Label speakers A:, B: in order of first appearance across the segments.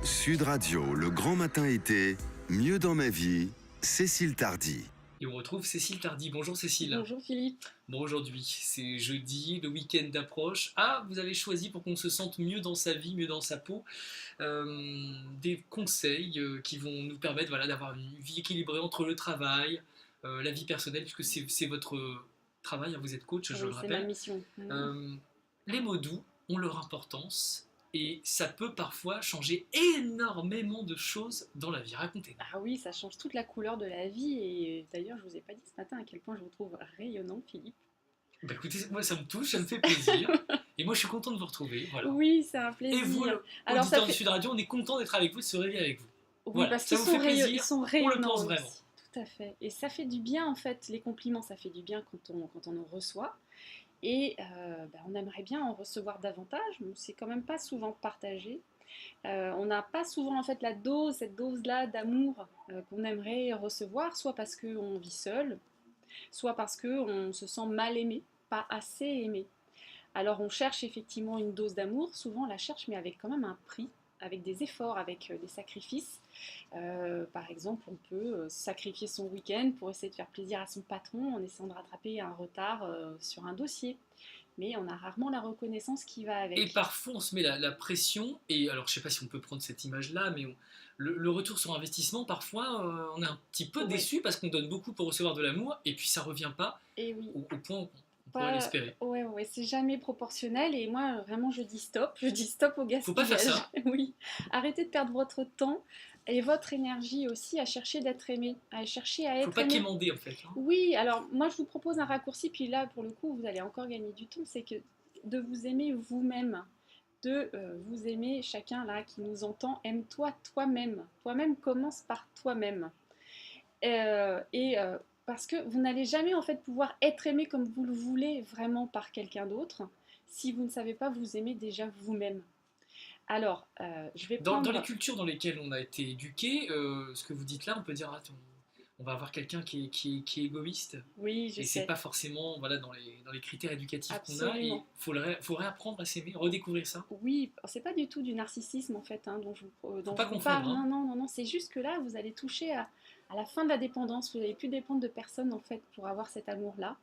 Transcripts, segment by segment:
A: Sud Radio, le grand matin été, mieux dans ma vie, Cécile Tardy.
B: Et on retrouve Cécile Tardy. Bonjour Cécile.
C: Bonjour Philippe.
B: Bon, aujourd'hui, c'est jeudi, le week-end approche. Ah, vous avez choisi pour qu'on se sente mieux dans sa vie, mieux dans sa peau, des conseils qui vont nous permettre d'avoir une vie équilibrée entre le travail, la vie personnelle, puisque c'est votre travail, hein, vous êtes coach, je le
C: C'est
B: rappelle.
C: ma mission.
B: Les mots doux ont leur importance et ça peut parfois changer énormément de choses dans la vie. Racontez-nous.
C: Ah oui, ça change toute la couleur de la vie et d'ailleurs je vous ai pas dit ce matin à quel point je vous trouve rayonnant Philippe.
B: Bah écoutez, moi ça me touche, ça me fait plaisir. Et moi je suis content de vous retrouver. Voilà.
C: Oui, c'est un plaisir.
B: Et vous,
C: Alors,
B: auditeur de Sud Radio, on est content d'être avec vous, de se réveiller avec vous.
C: Oui,
B: Voilà,
C: parce
B: ça
C: qu'ils
B: vous fait plaisir,
C: ils sont
B: on le
C: rayonnants
B: pense
C: aussi.
B: vraiment.
C: Tout à fait. Et ça fait du bien en fait, les compliments, ça fait du bien quand on en reçoit. Et on aimerait bien en recevoir davantage, mais c'est quand même pas souvent partagé. On n'a pas souvent en fait cette dose-là d'amour qu'on aimerait recevoir, soit parce qu'on vit seul, soit parce qu'on se sent mal aimé, pas assez aimé. Alors on cherche effectivement une dose d'amour, souvent on la cherche mais avec quand même un prix, avec des efforts, avec des sacrifices. Par exemple, on peut sacrifier son week-end pour essayer de faire plaisir à son patron en essayant de rattraper un retard sur un dossier. Mais on a rarement la reconnaissance qui va avec.
B: Et parfois on se met la pression, et alors je sais pas si on peut prendre cette image-là, mais le retour sur investissement, parfois on est un petit peu déçu parce qu'on donne beaucoup pour recevoir de l'amour, et puis ça revient pas
C: Et oui.
B: au point qu'on pourrait l'espérer.
C: Ouais, c'est jamais proportionnel et moi vraiment je dis stop au gaspillage.
B: Faut pas faire ça.
C: Oui, arrêtez de perdre votre temps et votre énergie aussi à chercher d'être aimé, à chercher à être
B: Faut pas
C: aimé.
B: quémander en fait. Hein.
C: Oui, alors moi je vous propose un raccourci, puis là pour le coup vous allez encore gagner du temps, c'est que de vous aimer vous-même, de vous aimer chacun là qui nous entend, aime-toi toi-même. Toi-même commence par toi-même. Parce que vous n'allez jamais en fait pouvoir être aimé comme vous le voulez vraiment par quelqu'un d'autre si vous ne savez pas vous aimer déjà vous-même. Alors, je vais prendre...
B: Dans les cultures dans lesquelles on a été éduqué, ce que vous dites là, on peut dire attends, on va avoir quelqu'un qui est égoïste.
C: Oui, je
B: et
C: sais.
B: c'est pas forcément dans les critères éducatifs qu'on a.
C: Absolument.
B: Et faut réapprendre à s'aimer, redécouvrir ça.
C: Oui, c'est pas du tout du narcissisme en fait dont je
B: Faut pas
C: vous
B: confondre,
C: parle.
B: hein.
C: Non, c'est juste que là vous allez toucher à la fin de la dépendance. Vous n'allez plus dépendre de personne en fait pour avoir cet amour-là.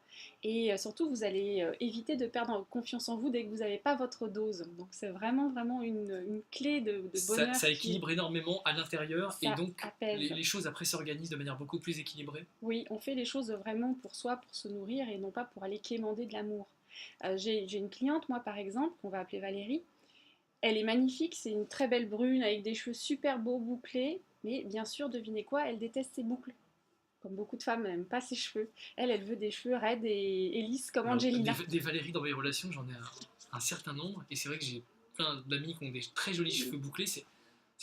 C: Et surtout vous allez éviter de perdre confiance en vous dès que vous n'avez pas votre dose. Donc c'est vraiment une clé de bonheur.
B: Ça équilibre énormément à l'intérieur et donc
C: apaise.
B: les choses après s'organisent de manière beaucoup plus équilibrée.
C: Oui, on fait les choses vraiment pour soi, pour se nourrir et non pas pour aller quémander de l'amour. J'ai une cliente, moi par exemple, qu'on va appeler Valérie. Elle est magnifique, c'est une très belle brune avec des cheveux super beaux bouclés, mais bien sûr, devinez quoi, elle déteste ses boucles. Comme beaucoup de femmes, elle n'aime pas ses cheveux. Elle veut des cheveux raides et lisses comme
B: Alors,
C: Angelina.
B: des Valérie dans mes relations, j'en ai un certain nombre et c'est vrai que j'ai plein d'amis qui ont des très jolis cheveux bouclés, c'est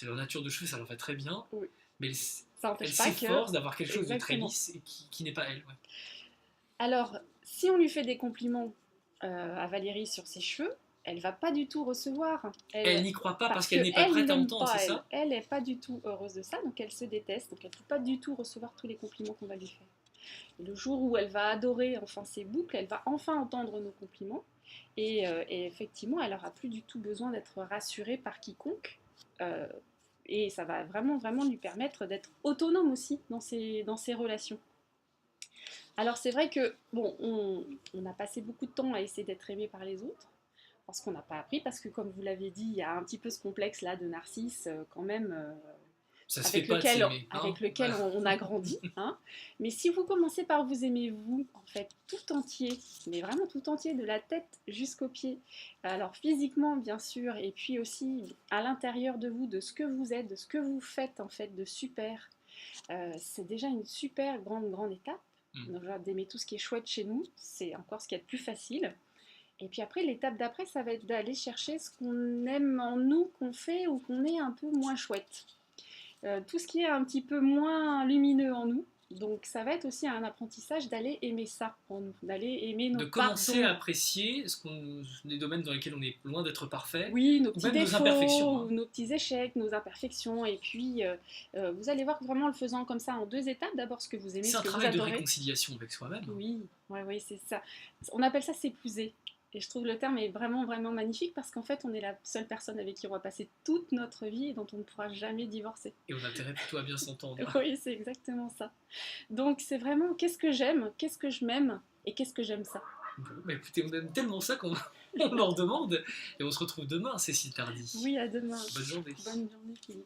B: leur nature de cheveux, ça leur va très bien,
C: Oui.
B: mais
C: Ça
B: elle
C: n'empêche pas
B: s'efforce d'avoir quelque chose
C: Exactement.
B: de très lisse et qui n'est pas elle. Ouais.
C: Alors, si on lui fait des compliments à Valérie sur ses cheveux, elle va pas du tout recevoir.
B: Elle n'y croit pas parce qu'elle n'est pas prête à entendre, c'est ça?
C: Elle est pas du tout heureuse de ça, donc elle se déteste, donc elle ne peut pas du tout recevoir tous les compliments qu'on va lui faire. Et le jour où elle va adorer enfin ses boucles, elle va enfin entendre nos compliments, et effectivement, elle n'aura plus du tout besoin d'être rassurée par quiconque, et ça va vraiment lui permettre d'être autonome aussi dans ses relations. Alors c'est vrai que, bon, on a passé beaucoup de temps à essayer d'être aimé par les autres, parce qu'on n'a pas appris, parce que comme vous l'avez dit, il y a un petit peu ce complexe-là de narcisse quand même,
B: Ça se fait pas de s'aimer, hein.
C: avec lequel on a grandi. Hein. Mais si vous commencez par vous aimer vous, en fait, tout entier, mais vraiment tout entier, de la tête jusqu'aux pieds, alors physiquement bien sûr, et puis aussi à l'intérieur de vous, de ce que vous êtes, de ce que vous faites en fait de super, c'est déjà une super grande étape. Donc, d'aimer tout ce qui est chouette chez nous, c'est encore ce qu'il y a de plus facile. Et puis après, l'étape d'après, ça va être d'aller chercher ce qu'on aime en nous, qu'on fait ou qu'on est un peu moins chouette. Tout ce qui est un petit peu moins lumineux en nous. Donc ça va être aussi un apprentissage d'aller aimer ça en nous, d'aller aimer nos
B: de commencer à apprécier les domaines dans lesquels on est loin d'être parfait.
C: Oui, nos petits
B: défauts, nos imperfections, hein.
C: nos petits échecs, nos imperfections. Et puis, vous allez voir que vraiment le faisant comme ça en 2 étapes, d'abord ce que vous aimez,
B: C'est
C: ce
B: un
C: que vous
B: travail de
C: adorez.
B: réconciliation avec soi-même.
C: Oui, c'est ça. On appelle ça s'épouser. Et je trouve le terme est vraiment, vraiment magnifique parce qu'en fait, on est la seule personne avec qui on va passer toute notre vie et dont on ne pourra jamais divorcer.
B: Et on a intérêt plutôt à bien s'entendre.
C: Oui, c'est exactement ça. Donc, c'est vraiment qu'est-ce que j'aime, qu'est-ce que je m'aime et qu'est-ce que j'aime ça.
B: Bon, bah écoutez, on aime tellement ça qu'on on en redemande. Et on se retrouve demain, Cécile Tardy.
C: Oui, à demain.
B: Bonne journée.
C: Bonne journée, Philippe.